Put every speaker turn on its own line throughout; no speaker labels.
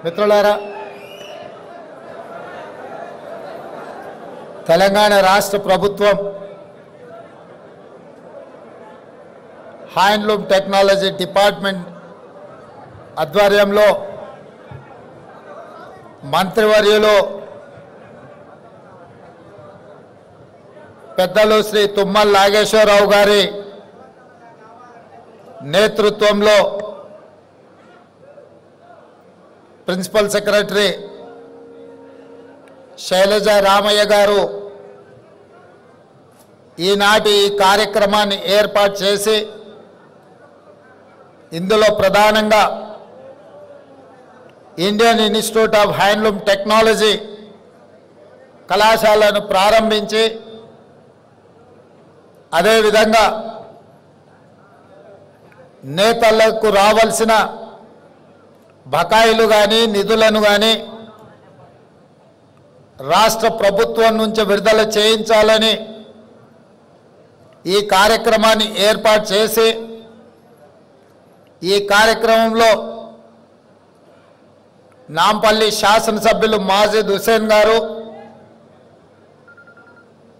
మిత్రులారా, తెలంగాణ రాష్ట్ర ప్రభుత్వం హ్యాండ్లూమ్ టెక్నాలజీ డిపార్ట్మెంట్ ఆధ్వర్యంలో మంత్రివర్యులు పెద్దలు శ్రీ తుమ్మల నాగేశ్వరరావు గారి నేతృత్వంలో ప్రిన్సిపల్ సెక్రటరీ శైలజ రామయ్య గారు ఈనాటి ఈ కార్యక్రమాన్ని ఏర్పాటు చేసి ఇందులో ప్రధానంగా Indian institute of handloom technology కళాశాలను ప్రారంభించి అదేవిధంగా నేతలకు రావాల్సిన బకాయిలు కానీ నిధులను కానీ రాష్ట్ర ప్రభుత్వం నుంచి విడుదల చేయించాలని ఈ కార్యక్రమాన్ని ఏర్పాటు చేసి ఈ కార్యక్రమంలో నాంపల్లి శాసనసభ్యులు మాజిద్ హుసేన్ గారు,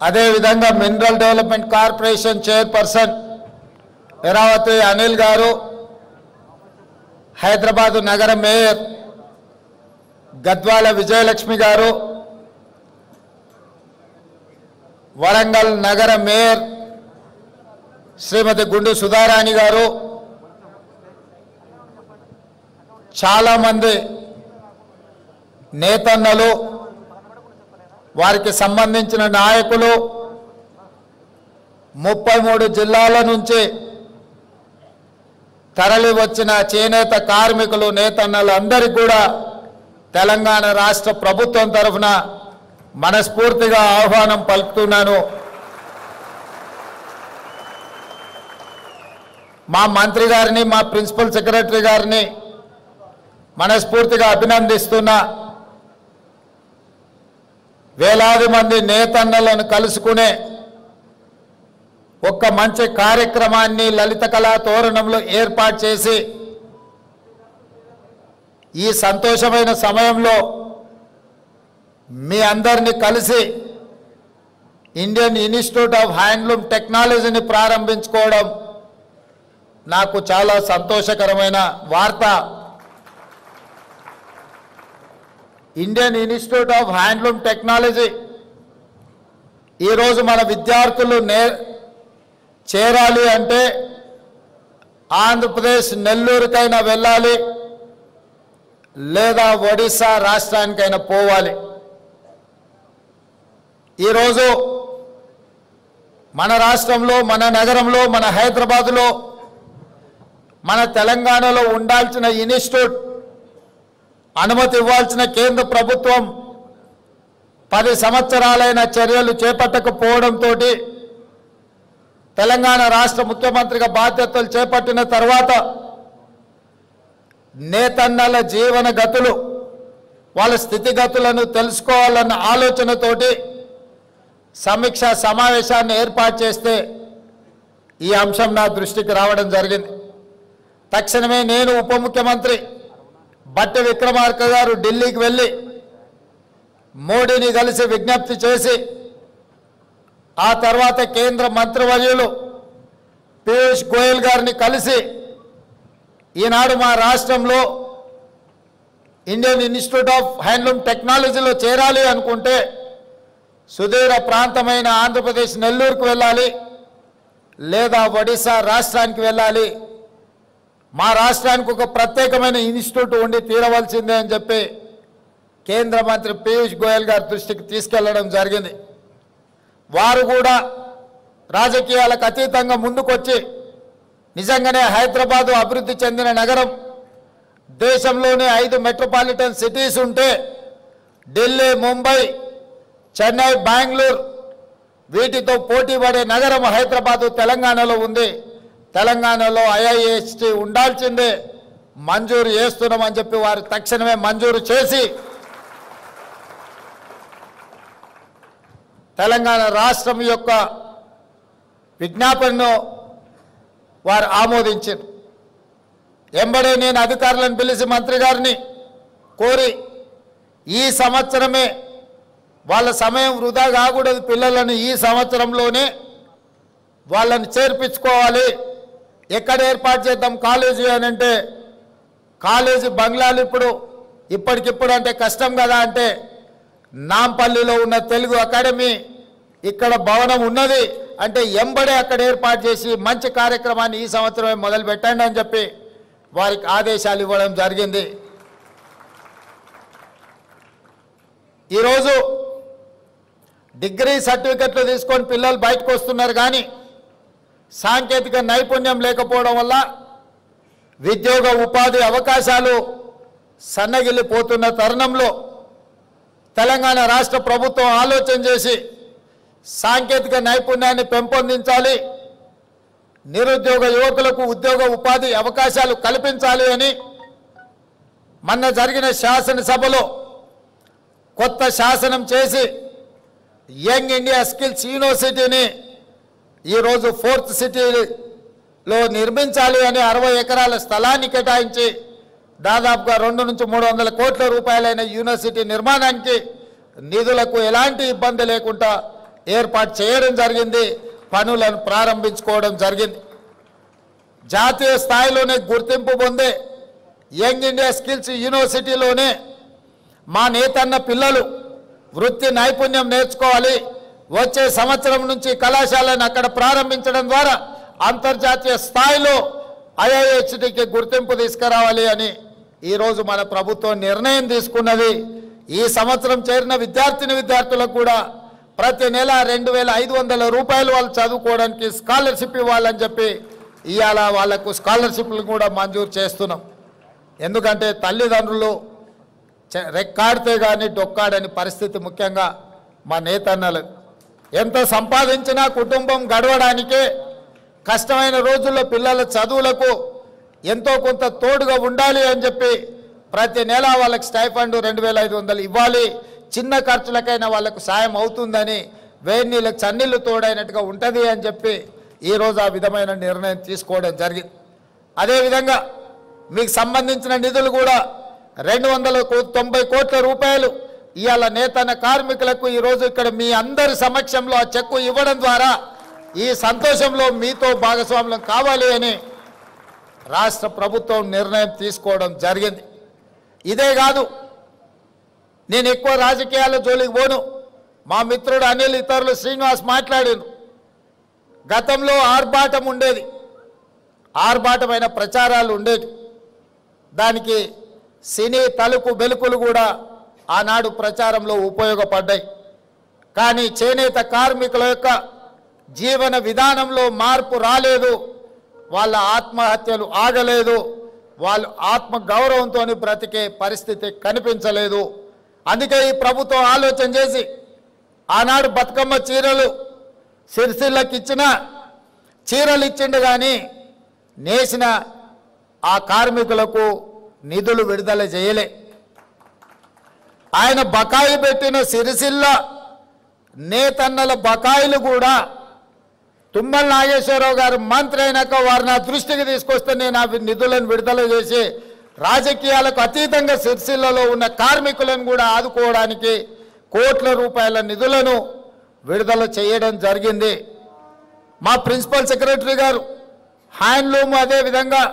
అదేవిధంగా mineral development corporation chairperson Eravathi Anil గారు, హైదరాబాద్ నగర మేయర్ గద్వాల విజయలక్ష్మి గారు, వరంగల్ నగర మేయర్ శ్రీమతి గుండు సుధారాణి గారు, చాలామంది నేతన్నలు, వారికి సంబంధించిన నాయకులు, 33 జిల్లాల నుంచి తరలి వచ్చిన చేనేత కార్మికులు, నేతన్నలు అందరికీ కూడా తెలంగాణ రాష్ట్ర ప్రభుత్వం తరఫున మనస్ఫూర్తిగా ఆహ్వానం పలుకుతున్నాను. మా మంత్రి గారిని, మా ప్రిన్సిపల్ సెక్రటరీ గారిని మనస్ఫూర్తిగా అభినందిస్తున్నా. వేలాది మంది నేతన్నలను కలుసుకునే ఒక్క మంచి కార్యక్రమాన్ని లలిత కళా తోరణంలో ఏర్పాటు చేసి ఈ సంతోషమైన సమయంలో మీ అందరినీ కలిసి ఇండియన్ ఇన్స్టిట్యూట్ ఆఫ్ హ్యాండ్లూమ్ టెక్నాలజీని ప్రారంభించుకోవడం నాకు చాలా సంతోషకరమైన వార్త. Indian institute of handloom technology ఈరోజు మన విద్యార్థులు చేరాలి అంటే ఆంధ్రప్రదేశ్ నెల్లూరుకైనా వెళ్ళాలి, లేదా ఒడిశా రాష్ట్రానికైనా పోవాలి. ఈరోజు మన రాష్ట్రంలో, మన నగరంలో, మన హైదరాబాదులో, మన తెలంగాణలో ఉండాల్సిన ఇన్స్టిట్యూట్ అనుమతి ఇవ్వాల్సిన కేంద్ర ప్రభుత్వం 10 సంవత్సరాలైన చర్యలు చేపట్టకపోవడంతో తెలంగాణ రాష్ట్ర ముఖ్యమంత్రిగా బాధ్యతలు చేపట్టిన తర్వాత నేతన్నల జీవన గతులు, వాళ్ళ స్థితిగతులను తెలుసుకోవాలన్న ఆలోచనతోటి సమీక్షా సమావేశాన్ని ఏర్పాటు చేస్తే ఈ అంశం నా దృష్టికి రావడం జరిగింది. తక్షణమే నేను ఉప ముఖ్యమంత్రి బట్టి విక్రమార్క గారు ఢిల్లీకి వెళ్ళి మోడీని కలిసి విజ్ఞప్తి చేసి ఆ తర్వాత కేంద్ర మంత్రివర్యులు పీయూష్ గోయల్ గారిని కలిసి ఈనాడు మా రాష్ట్రంలో ఇండియన్ ఇన్స్టిట్యూట్ ఆఫ్ హ్యాండ్లూమ్ టెక్నాలజీలో చేరాలి అనుకుంటే సుదూర ప్రాంతమైన ఆంధ్రప్రదేశ్ నెల్లూరుకు వెళ్ళాలి, లేదా ఒడిశా రాష్ట్రానికి వెళ్ళాలి. మా రాష్ట్రానికి ఒక ప్రత్యేకమైన ఇన్స్టిట్యూట్ ఉండి తీరవలసిందే అని చెప్పి కేంద్ర మంత్రి పీయూష్ గోయల్ గారి దృష్టికి తీసుకెళ్లడం జరిగింది. వారు కూడా రాజకీయాలకు అతీతంగా ముందుకొచ్చి నిజంగానే హైదరాబాదు అభివృద్ధి చెందిన నగరం, దేశంలోనే 5 మెట్రోపాలిటన్ సిటీస్ ఉంటే ఢిల్లీ, ముంబై, చెన్నై, బెంగళూరు వీటితో పోటీ పడే నగరం హైదరాబాదు తెలంగాణలో ఉంది. తెలంగాణలో IIST ఉండాల్సిందే, మంజూరు చేస్తున్నామని చెప్పి వారు తక్షణమే మంజూరు చేసి తెలంగాణ రాష్ట్రం యొక్క విజ్ఞాపనను వారు ఆమోదించారు. ఎంబడే నేను అధికారులను పిలిచి మంత్రి గారిని కోరి ఈ సంవత్సరమే వాళ్ళ సమయం వృధా కాకూడదు, పిల్లలను ఈ సంవత్సరంలోనే వాళ్ళని చేర్పించుకోవాలి. ఎక్కడ ఏర్పాటు చేద్దాం కాలేజీ అని అంటే కాలేజీ బంగ్లాలు ఇప్పటికిప్పుడు అంటే కష్టం కదా అంటే నాంపల్లిలో ఉన్న తెలుగు అకాడమీ ఇక్కడ భవనం ఉన్నది అంటే ఎంబడే అక్కడ ఏర్పాటు చేసి మంచి కార్యక్రమాన్ని ఈ సంవత్సరమే మొదలు పెట్టండి అని చెప్పి వారికి ఆదేశాలు ఇవ్వడం జరిగింది. ఈరోజు డిగ్రీ సర్టిఫికెట్లు తీసుకొని పిల్లలు బయటకు వస్తున్నారు, కానీ సాంకేతిక నైపుణ్యం లేకపోవడం వల్ల ఉద్యోగ ఉపాధి అవకాశాలు సన్నగిల్లిపోతున్న తరుణంలో తెలంగాణ రాష్ట్ర ప్రభుత్వం ఆలోచన చేసి సాంకేతిక నైపుణ్యాన్ని పెంపొందించాలి, నిరుద్యోగ యువకులకు ఉద్యోగ ఉపాధి అవకాశాలు కల్పించాలి అని మొన్న జరిగిన శాసనసభలో కొత్త శాసనం చేసి యంగ్ ఇండియా స్కిల్స్ యూనివర్సిటీని ఈరోజు 4th సిటీలో నిర్మించాలి అని 60 ఎకరాల స్థలాన్ని కేటాయించి దాదాపుగా 200 నుంచి 300 కోట్ల రూపాయలైన యూనివర్సిటీ నిర్మాణానికి నిధులకు ఎలాంటి ఇబ్బంది లేకుండా ఏర్పాటు చేయడం జరిగింది, పనులను ప్రారంభించుకోవడం జరిగింది. జాతీయ స్థాయిలోనే గుర్తింపు పొందే యంగ్ ఇండియా స్కిల్స్ యూనివర్సిటీలోనే మా నేతన్న పిల్లలు వృత్తి నైపుణ్యం నేర్చుకోవాలి. వచ్చే సంవత్సరం నుంచి కళాశాలను అక్కడ ప్రారంభించడం ద్వారా అంతర్జాతీయ స్థాయిలో ఐఐహెచ్టికి గుర్తింపు తీసుకురావాలి అని ఈరోజు మన ప్రభుత్వం నిర్ణయం తీసుకున్నది. ఈ సంవత్సరం చేరిన విద్యార్థులకు కూడా ప్రతి నెల 2500 రూపాయలు వాళ్ళు చదువుకోవడానికి స్కాలర్షిప్ ఇవ్వాలని చెప్పి ఇవాళ వాళ్లకు స్కాలర్షిప్లు కూడా మంజూరు చేస్తున్నాం. ఎందుకంటే తల్లిదండ్రులు రెక్కాడితే కానీ డొక్కాడని పరిస్థితి, ముఖ్యంగా మా నేతన్నలు ఎంత సంపాదించినా కుటుంబం గడవడానికే కష్టమైన రోజుల్లో పిల్లల చదువులకు ఎంతో కొంత తోడుగా ఉండాలి అని చెప్పి ప్రతి నెల వాళ్ళకి స్టైఫండ్ 2500 ఇవ్వాలి, చిన్న ఖర్చులకైనా వాళ్ళకు సాయం అవుతుందని, వేడి నీళ్ళకి చన్నీళ్ళు తోడైనట్టుగా ఉంటుంది అని చెప్పి ఈరోజు ఆ విధమైన నిర్ణయం తీసుకోవడం జరిగింది. అదేవిధంగా మీకు సంబంధించిన నిధులు కూడా 290 కోట్ల రూపాయలు ఇవాళ నేతన్న కార్మికులకు ఈరోజు ఇక్కడ మీ అందరి సమక్షంలో ఆ చెక్కు ఇవ్వడం ద్వారా ఈ సంతోషంలో మీతో భాగస్వామ్యం కావాలి అని రాష్ట్ర ప్రభుత్వం నిర్ణయం తీసుకోవడం జరిగింది. ఇదే కాదు, నేను ఎక్కువ రాజకీయాల జోలికి పోను. మా మిత్రుడు అనిల్, ఇతరులు శ్రీనివాస్ మాట్లాడారు. గతంలో ఆర్భాటం ఉండేది, ఆర్భాటమైన ప్రచారాలు ఉండేవి. దానికి సినీ తలుపు బెలుకులు కూడా ఆనాడు ప్రచారంలో ఉపయోగపడ్డాయి. కానీ చేనేత కార్మికుల యొక్క జీవన విధానంలో మార్పు రాలేదు, వాళ్ళ ఆత్మహత్యలు ఆగలేదు, వాళ్ళు ఆత్మ గౌరవంతో బ్రతికే పరిస్థితి కనిపించలేదు. అందుకే ఈ ప్రభుత్వం ఆలోచన చేసి ఆనాడు బతుకమ్మ చీరలు సిరిసిల్లకి ఇచ్చిన చీరలు ఇచ్చిండు, కానీ నేసిన ఆ కార్మికులకు నిధులు విడుదల చేయలే. ఆయన బకాయి పెట్టిన సిరిసిల్ల నేతన్నల బకాయిలు కూడా తుమ్మల నాగేశ్వరరావు గారు మంత్రి అయినాక వారు నా దృష్టికి తీసుకొస్తే నేను ఆ నిధులను విడుదల చేసి రాజకీయాలకు అతీతంగా సిరిసిల్లలో ఉన్న కార్మికులను కూడా ఆదుకోవడానికి కోట్ల రూపాయల నిధులను విడుదల చేయడం జరిగింది. మా ప్రిన్సిపల్ సెక్రటరీ గారు హ్యాండ్లూమ్, అదేవిధంగా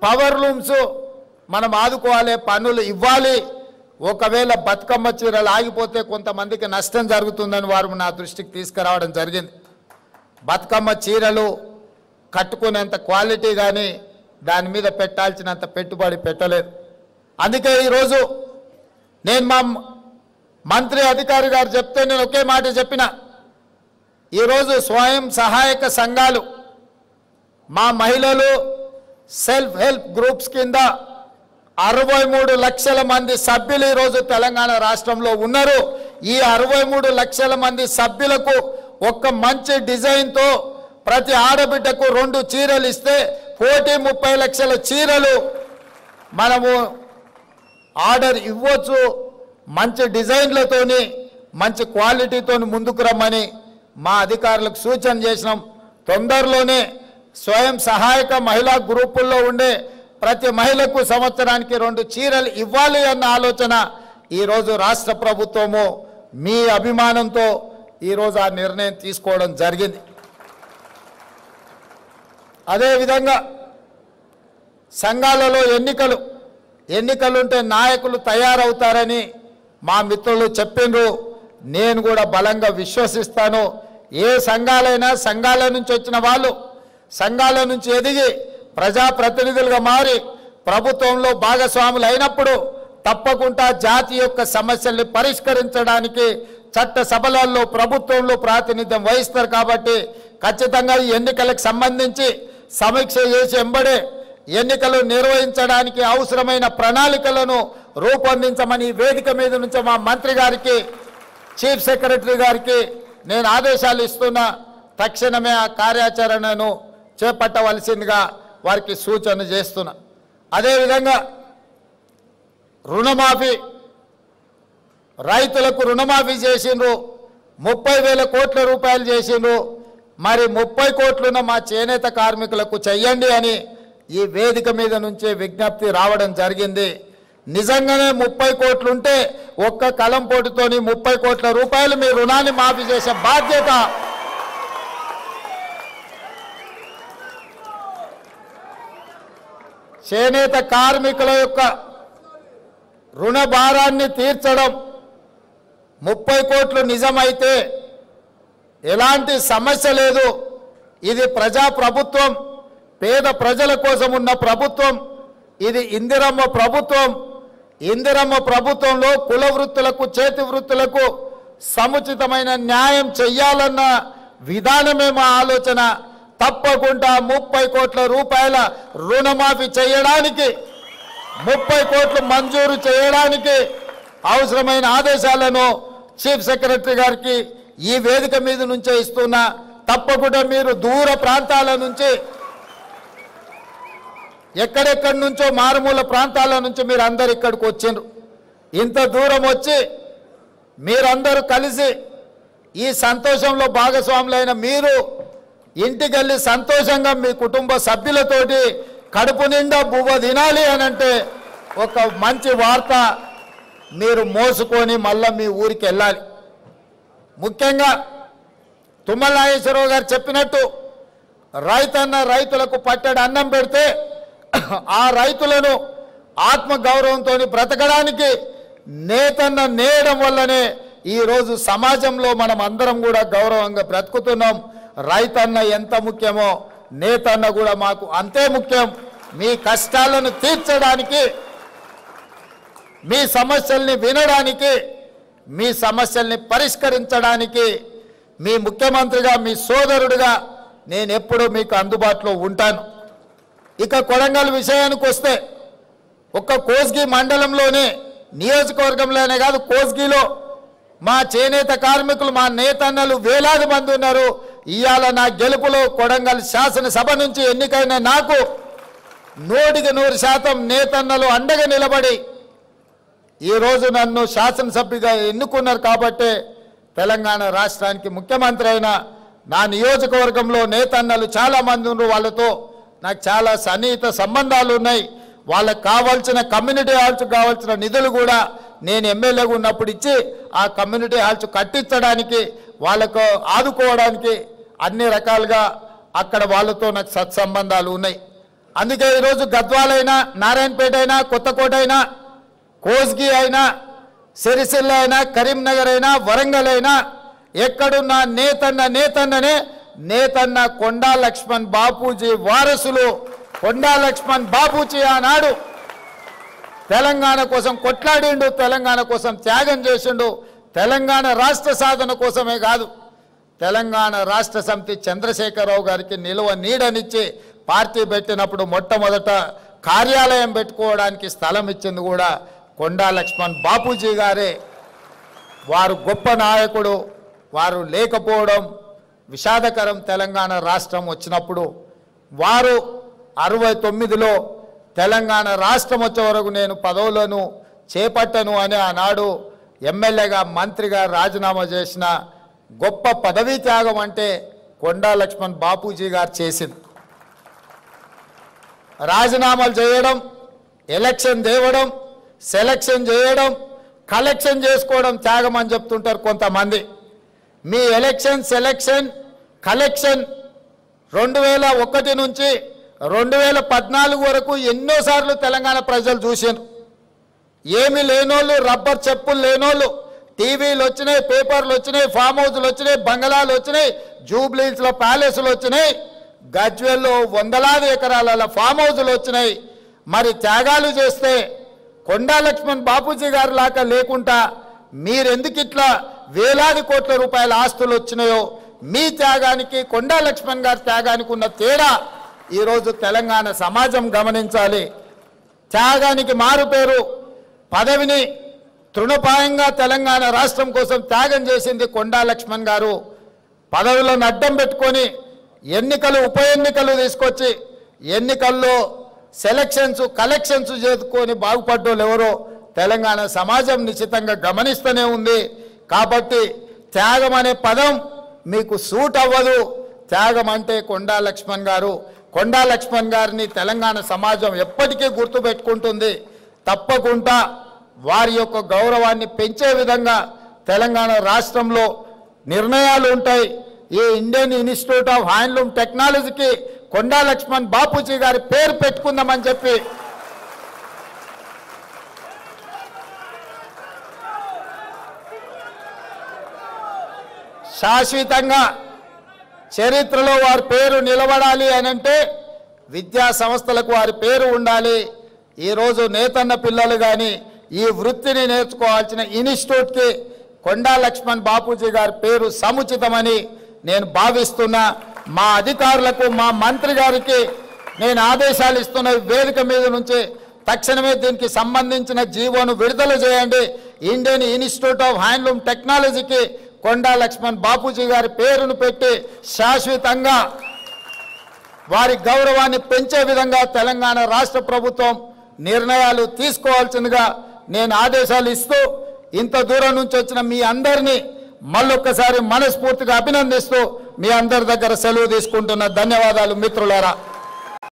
పవర్ లూమ్స్ మనం ఆదుకోవాలి, పన్నులు ఇవ్వాలి. ఒకవేళ బతుకమ్మ చీరలు ఆగిపోతే కొంతమందికి నష్టం జరుగుతుందని వారు నా దృష్టికి తీసుకురావడం జరిగింది. బతుకమ్మ చీరలు కట్టుకునేంత క్వాలిటీ కానీ దాని మీద పెట్టాల్సినంత పెట్టుబడి పెట్టలేదు. అందుకే ఈరోజు నేను మా మంత్రి అధికారి గారు చెప్తే నేను ఒకే మాట చెప్పిన, ఈరోజు స్వయం సహాయక సంఘాలు, మా మహిళలు సెల్ఫ్ హెల్ప్ గ్రూప్స్ కింద 63 లక్షల మంది సభ్యులు ఈరోజు తెలంగాణ రాష్ట్రంలో ఉన్నారు. ఈ 63 లక్షల మంది సభ్యులకు ఒక్క మంచి డిజైన్తో ప్రతి ఆడబిడ్డకు 2 చీరలు ఇస్తే 1,30 లక్షల చీరలు మనము ఆర్డర్ ఇవ్వచ్చు. మంచి డిజైన్లతోని మంచి క్వాలిటీతో ముందుకు రమ్మని మా అధికారులకు సూచన చేసినాం. తొందరలోనే స్వయం సహాయక మహిళా గ్రూపుల్లో ఉండే ప్రతి మహిళకు సంవత్సరానికి 2 చీరలు ఇవ్వాలి అన్న ఆలోచన ఈరోజు రాష్ట్ర ప్రభుత్వము మీ అభిమానంతో ఈరోజు ఆ నిర్ణయం తీసుకోవడం జరిగింది. అదేవిధంగా సంఘాలలో ఎన్నికలుంటే నాయకులు తయారవుతారని మా మిత్రులు చెప్పిండ్రు. నేను కూడా బలంగా విశ్వసిస్తాను. ఏ సంఘాలైనా సంఘాల నుంచి వచ్చిన వాళ్ళు సంఘాల నుంచి ఎదిగి ప్రజాప్రతినిధులుగా మారి ప్రభుత్వంలో భాగస్వాములు అయినప్పుడు తప్పకుండా జాతి యొక్క సమస్యల్ని పరిష్కరించడానికి చట్ట సభలలో ప్రభుత్వంలో ప్రాతినిధ్యం వహిస్తారు. కాబట్టి ఖచ్చితంగా ఈ ఎన్నికలకు సంబంధించి సమీక్ష చేసి ఎంబడే ఎన్నికలు నిర్వహించడానికి అవసరమైన ప్రణాళికలను రూపొందించమని వేదిక మీద నుంచి మా మంత్రి గారికి చీఫ్ సెక్రటరీ గారికి నేను ఆదేశాలు ఇస్తున్నా. తక్షణమే ఆ కార్యాచరణను చేపట్టవలసిందిగా వారికి సూచన చేస్తున్నా. అదేవిధంగా రుణమాఫీ, రైతులకు రుణమాఫీ చేసిండ్రు, 30,000 కోట్ల రూపాయలు చేసిండ్రు. మరి 30 కోట్లున్న మా చేనేత కార్మికులకు చెయ్యండి అని ఈ వేదిక మీద నుంచే విజ్ఞప్తి రావడం జరిగింది. నిజంగానే 30 కోట్లుంటే ఒక్క కలంపోటుతోని 30 కోట్ల రూపాయలు మీ రుణాన్ని మాఫీ చేసే బాధ్యత చేనేత కార్మికుల యొక్క రుణ భారాన్ని తీర్చడం. 30 కోట్లు నిజమైతే ఎలాంటి సమస్య లేదు. ఇది ప్రజా ప్రభుత్వం, పేద ప్రజల కోసం ఉన్న ప్రభుత్వం. ఇది ఇందిరమ్మ ప్రభుత్వం. ఇందిరమ్మ ప్రభుత్వంలో కుల వృత్తులకు చేతి వృత్తులకు సముచితమైన న్యాయం చెయ్యాలన్న విధానమే మా ఆలోచన. తప్పకుండా 30 కోట్ల రూపాయల రుణమాఫీ చేయడానికి 30 కోట్లు మంజూరు చేయడానికి అవసరమైన ఆదేశాలను చీఫ్ సెక్రటరీ గారికి ఈ వేదిక మీద నుంచే ఇస్తున్నా. తప్పకుండా మీరు దూర ప్రాంతాల నుంచి ఎక్కడెక్కడి నుంచో మారుమూల ప్రాంతాల నుంచి మీరు అందరు ఇక్కడికి వచ్చిండ్రు. ఇంత దూరం వచ్చి మీరందరూ కలిసి ఈ సంతోషంలో భాగస్వాములైన మీరు ఇంటికి వెళ్ళి సంతోషంగా మీ కుటుంబ సభ్యులతోటి కడుపు నిండా బువ్వ తినాలి అనంటే ఒక మంచి వార్త మీరు మోసుకొని మళ్ళీ మీ ఊరికి వెళ్ళాలి. ముఖ్యంగా తుమ్మల నాగేశ్వరరావు గారు చెప్పినట్టు రైతులకు పట్టెడు అన్నం పెడితే ఆ రైతులను ఆత్మగౌరవంతో బ్రతకడానికి నేతన్న నేయడం వల్లనే ఈరోజు సమాజంలో మనం అందరం కూడా గౌరవంగా బ్రతుకుతున్నాం. రైతన్న ఎంత ముఖ్యమో నేతన్న కూడా మాకు అంతే ముఖ్యం. మీ కష్టాలను తీర్చడానికి, మీ సమస్యల్ని వినడానికి, మీ సమస్యల్ని పరిష్కరించడానికి మీ ముఖ్యమంత్రిగా, మీ సోదరుడిగా నేను ఎప్పుడూ మీకు అందుబాటులో ఉంటాను. ఇక కొడంగల్ విషయానికి వస్తే ఒక్క కోస్గి మండలంలోనే, నియోజకవర్గంలోనే కాదు, కోస్గిలో మా చేనేత కార్మికులు, మా నేతన్నలు వేలాది మంది ఉన్నారు. ఇవాళ నా గెలుపులో కొడంగల్ శాసనసభ నుంచి ఎన్నికైన నాకు 100% నేతన్నలు అండగా నిలబడి ఈరోజు నన్ను శాసనసభ్యుగా ఎన్నుకున్నారు. కాబట్టి తెలంగాణ రాష్ట్రానికి ముఖ్యమంత్రి అయిన నా నియోజకవర్గంలో నేతన్నలు చాలామంది ఉన్నారు. వాళ్ళతో నాకు చాలా సన్నిహిత సంబంధాలు ఉన్నాయి. వాళ్ళకు కావాల్సిన కమ్యూనిటీ హాల్స్ కావాల్సిన నిధులు కూడా నేను ఎమ్మెల్యేగా ఉన్నప్పుడు ఇచ్చి ఆ కమ్యూనిటీ హాల్స్ కట్టించడానికి, వాళ్ళకు ఆదుకోవడానికి అన్ని రకాలుగా అక్కడ వాళ్ళతో నాకు సత్సంబంధాలు ఉన్నాయి. అందుకే ఈరోజు గద్వాలైనా, నారాయణపేట అయినా, కొత్తకోట అయినా, కోస్గి అయినా, సిరిసిల్ల అయినా, కరీంనగర్ అయినా, వరంగల్ అయినా ఎక్కడున్నా నేతన్ననే నేతన్న కొండా లక్ష్మణ్ బాపూజీ వారసులు. కొండా లక్ష్మణ్ బాపూజీ ఆనాడు తెలంగాణ కోసం కొట్లాడిండు, తెలంగాణ కోసం త్యాగం చేసిండు. తెలంగాణ రాష్ట్ర సాధన కోసమే కాదు, తెలంగాణ రాష్ట్ర సమితి చంద్రశేఖరరావు గారికి నిలువ నీడనిచ్చి పార్టీ పెట్టినప్పుడు మొట్టమొదట కార్యాలయం పెట్టుకోవడానికి స్థలం ఇచ్చింది కూడా కొండా లక్ష్మణ్ బాపూజీ గారే. వారు గొప్ప నాయకుడు. వారు లేకపోవడం విషాదకరం. తెలంగాణ రాష్ట్రం వచ్చినప్పుడు వారు 69లో తెలంగాణ రాష్ట్రం వచ్చే వరకు నేను పదవులను చేపట్టను అని ఆనాడు ఎమ్మెల్యేగా, మంత్రిగా రాజీనామా చేసిన గొప్ప పదవీ త్యాగం అంటే కొండా లక్ష్మణ్ బాపూజీ గారు చేసింది. రాజీనామాలు చేయడం, ఎలక్షన్ తేవడం, సెలక్షన్ చేయడం, కలెక్షన్ చేసుకోవడం త్యాగం అని చెప్తుంటారు కొంతమంది. మీ ఎలక్షన్, సెలక్షన్, కలెక్షన్ 2001 నుంచి 2014 వరకు ఎన్నోసార్లు తెలంగాణ ప్రజలు చూశారు. ఏమి లేనోళ్ళు, రబ్బర్ చెప్పులు లేనోళ్ళు, టీవీలు వచ్చినాయి, పేపర్లు వచ్చినాయి, ఫామ్ హౌస్లు వచ్చినాయి, బంగళాలు వచ్చినాయి, జూబ్లీస్లో ప్యాలెస్లు వచ్చినాయి, గజ్వేల్లో వందలాది ఎకరాల ఫామ్ హౌస్లు వచ్చినాయి. మరి త్యాగాలు చేస్తే కొండా లక్ష్మణ్ బాపూజీ గారు లాగా లేకుండా మీరెందుకు ఇట్లా వేలాది కోట్ల రూపాయల ఆస్తులు వచ్చినాయో, మీ త్యాగానికి కొండా లక్ష్మణ్ గారి త్యాగానికి ఉన్న తేడా ఈరోజు తెలంగాణ సమాజం గమనించాలి. త్యాగానికి మారు పేరు, పదవిని తృణపాయంగా తెలంగాణ రాష్ట్రం కోసం త్యాగం చేసింది కొండా లక్ష్మణ్ గారు. పదవులను అడ్డం పెట్టుకొని ఎన్నికలు, ఉప ఎన్నికలు తీసుకొచ్చి ఎన్నికల్లో సెలక్షన్స్, కలెక్షన్స్ చేసుకొని బాగుపడ్డోళ్ళు ఎవరో తెలంగాణ సమాజం నిశ్చితంగా గమనిస్తూనే ఉంది. కాబట్టి త్యాగం అనే పదం మీకు సూట్ అవ్వదు. త్యాగం అంటే కొండా లక్ష్మణ్ గారు. కొండా లక్ష్మణ్ గారిని తెలంగాణ సమాజం ఎప్పటికీ గుర్తుపెట్టుకుంటుంది. తప్పకుండా వారి యొక్క గౌరవాన్ని పెంచే విధంగా తెలంగాణ రాష్ట్రంలో నిర్ణయాలు ఉంటాయి. ఈ ఇండియన్ ఇన్స్టిట్యూట్ ఆఫ్ హ్యాండ్లూమ్ టెక్నాలజీకి కొండా లక్ష్మణ్ బాపూజీ గారి పేరు పెట్టుకుందామని చెప్పి శాశ్వతంగా చరిత్రలో వారి పేరు నిలబడాలి అనంటే విద్యా సంస్థలకు వారి పేరు ఉండాలి. ఈరోజు నేతన్న పిల్లలు కానీ ఈ వృత్తిని నేర్చుకోవాల్సిన ఇన్స్టిట్యూట్కి కొండా లక్ష్మణ్ బాపూజీ గారి పేరు సముచితమని నేను భావిస్తున్నా. మా అధికారులకు, మా మంత్రి గారికి నేను ఆదేశాలు ఇస్తున్న వేదిక మీద నుంచి తక్షణమే దీనికి సంబంధించిన జీవోను విడుదల చేయండి. ఇండియన్ ఇన్స్టిట్యూట్ ఆఫ్ హ్యాండ్లూమ్ టెక్నాలజీకి కొండా లక్ష్మణ్ బాపూజీ గారి పేరును పెట్టి శాశ్వతంగా వారి గౌరవాన్ని పెంచే విధంగా తెలంగాణ రాష్ట్ర ప్రభుత్వం నిర్ణయాలు తీసుకోవాల్సిందిగా నేను ఆదేశాలు ఇస్తూ, ఇంత దూరం నుంచి వచ్చిన మీ అందరినీ మళ్ళొక్కసారి మనస్ఫూర్తిగా అభినందిస్తూ మీ అందరి దగ్గర సెలవు తీసుకుంటున్న ధన్యవాదాలు మిత్రులారా.